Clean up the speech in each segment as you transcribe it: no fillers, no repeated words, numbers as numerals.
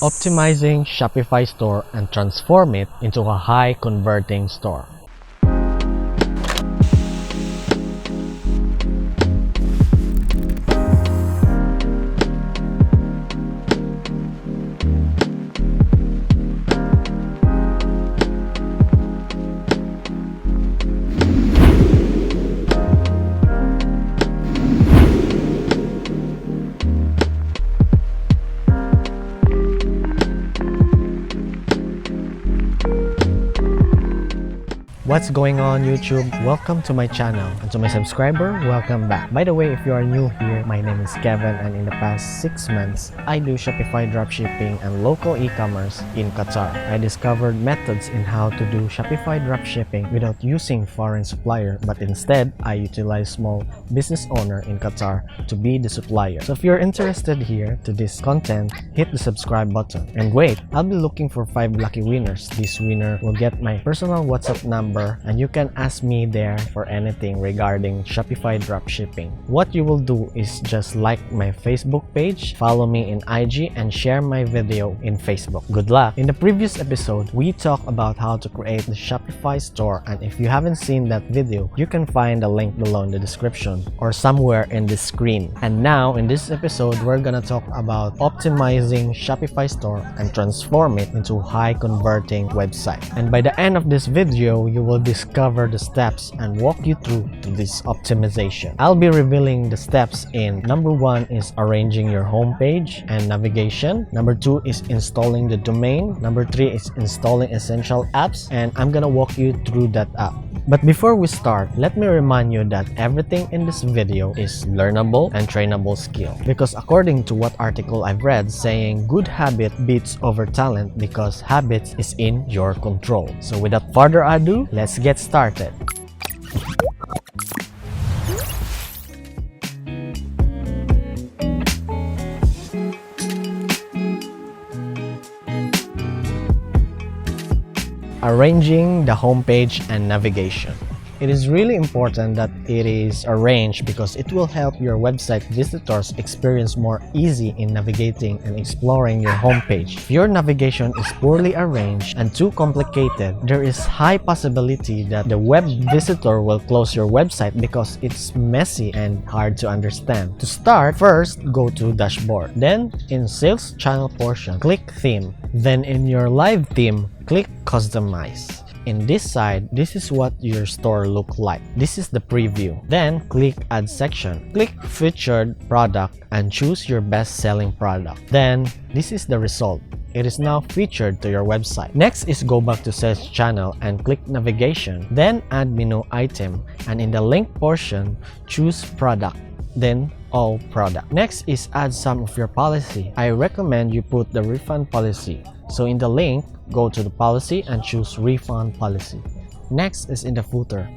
Optimizing Shopify store and transform it into a high converting store. What's going on YouTube? Welcome to my channel, and to my subscriber, welcome back. By the way, if you are new here, my name is Kevin, and in the past 6 months, I do Shopify dropshipping and local e-commerce in Qatar. I discovered methods in how to do Shopify dropshipping without using foreign supplier, but instead, I utilize small business owner in Qatar to be the supplier. So if you're interested here to this content, hit the subscribe button. And wait, I'll be looking for 5 lucky winners. This winner will get my personal WhatsApp number, and you can ask me there for anything regarding Shopify dropshipping. What you will do is just like my Facebook page, follow me in IG, and share my video in Facebook. Good luck! In the previous episode, we talked about how to create the Shopify store, and if you haven't seen that video, you can find the link below in the description or somewhere in the screen. And now in this episode, we're gonna talk about optimizing Shopify store and transform it into high converting website. And by the end of this video, you will discover the steps and walk you through to this optimization. I'll be revealing the steps in number 1 is arranging your homepage and navigation. Number 2 is installing the domain. Number 3 is installing essential apps, and I'm gonna walk you through that app. But before we start, let me remind you that everything in this video is learnable and trainable skill. Because according to what article I've read saying good habit beats over talent because habits is in your control. So without further ado, let's get started. Arranging the homepage and navigation. It is really important that it is arranged because it will help your website visitors experience more easy in navigating and exploring your homepage. If your navigation is poorly arranged and too complicated, there is high possibility that the web visitor will close your website because it's messy and hard to understand. To start, first go to dashboard. Then in sales channel portion, click theme. Then in your live theme, click customize. In this side, this is what your store look like. This is the preview. Then click add section. Click featured product and choose your best selling product. Then this is the result. It is now featured to your website. Next is go back to sales channel and click navigation. Then add menu item, and in the link portion, choose product. Then all product. Next is add some of your policy. I recommend you put the refund policy. So in the link, go to the policy and choose refund policy. Next is in the footer.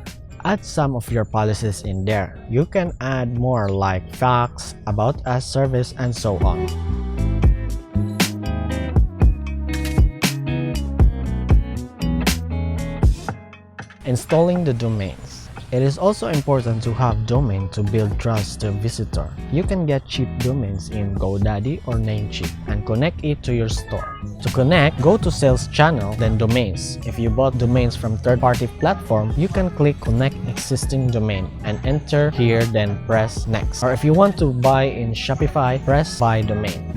Add some of your policies in there. You can add more like facts, about us service, and so on. Installing the domains. It is also important to have domain to build trust to visitor. You can get cheap domains in GoDaddy or Namecheap and connect it to your store. To connect, go to sales channel, then domains. If you bought domains from third-party platform, you can click connect existing domain and enter here, then press next. Or if you want to buy in Shopify, press buy domain.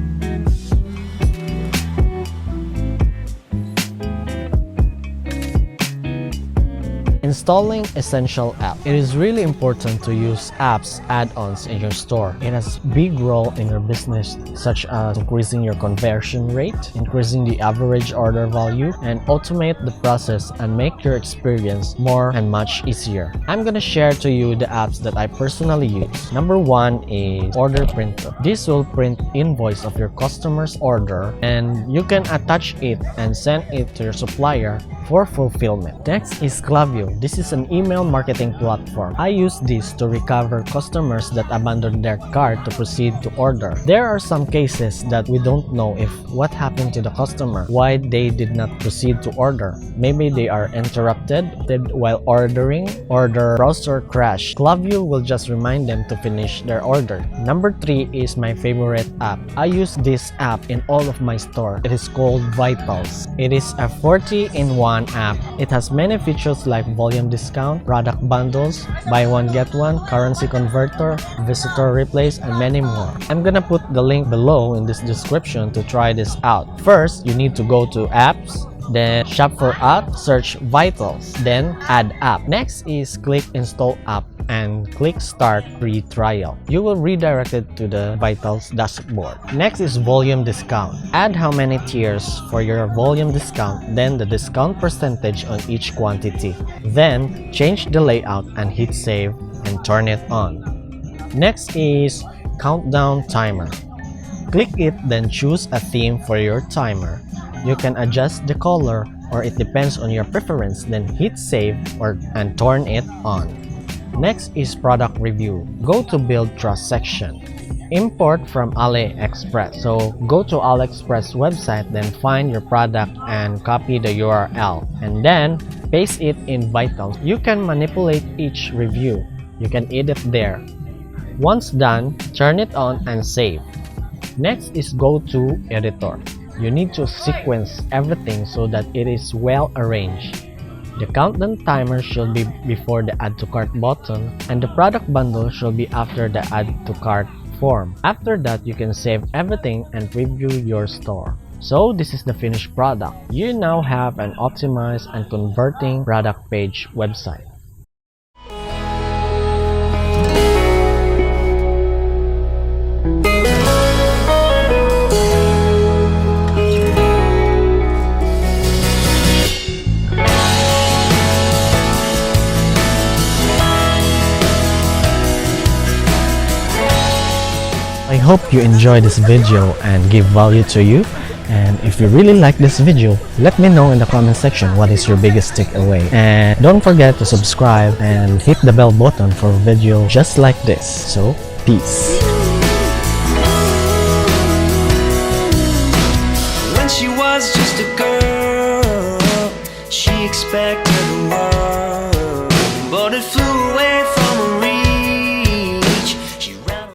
Installing essential app. It is really important to use apps, add-ons in your store. It has big role in your business, such as increasing your conversion rate, increasing the average order value, and automate the process and make your experience more and much easier. I'm gonna share to you the apps that I personally use. Number 1 is Order Printer. This will print invoice of your customer's order, and you can attach it and send it to your supplier for fulfillment. Next is Klaviyo. This is an email marketing platform. I use this to recover customers that abandoned their cart to proceed to order. There are some cases that we don't know if what happened to the customer, why they did not proceed to order. Maybe they are interrupted while ordering or their browser crashed. Klaviyo will just remind them to finish their order. Number 3 is my favorite app. I use this app in all of my store. It is called Vitals. It is a 40-in-1 app. It has many features like volume discount, product bundles, buy one get one, currency converter, visitor replays, and many more. I'm gonna put the link below in this description to try this out. First, you need to go to apps, then shop for app, search Vitals, then add app. Next is click install app and click start free trial. You will redirect it to the Vitals dashboard. Next is volume discount. Add how many tiers for your volume discount, then the discount percentage on each quantity. Then change the layout and hit save and turn it on. Next is countdown timer. Click it, then choose a theme for your timer. You can adjust the color or it depends on your preference, then hit save and turn it on. Next is product review. Go to build trust section. Import from AliExpress. So go to AliExpress website, then find your product and copy the URL and then paste it in Vitals. You can manipulate each review. You can edit there. Once done, turn it on and save. Next is go to editor. You need to sequence everything so that it is well arranged. The countdown timer should be before the add to cart button and the product bundle should be after the add to cart form. After that, you can save everything and preview your store. So this is the finished product. You now have an optimized and converting product page website. I hope you enjoy this video and give value to you, and if you really like this video, let me know in the comment section what is your biggest takeaway, and don't forget to subscribe and hit the bell button for a video just like this. So peace. When she was just a girl, she expected the world.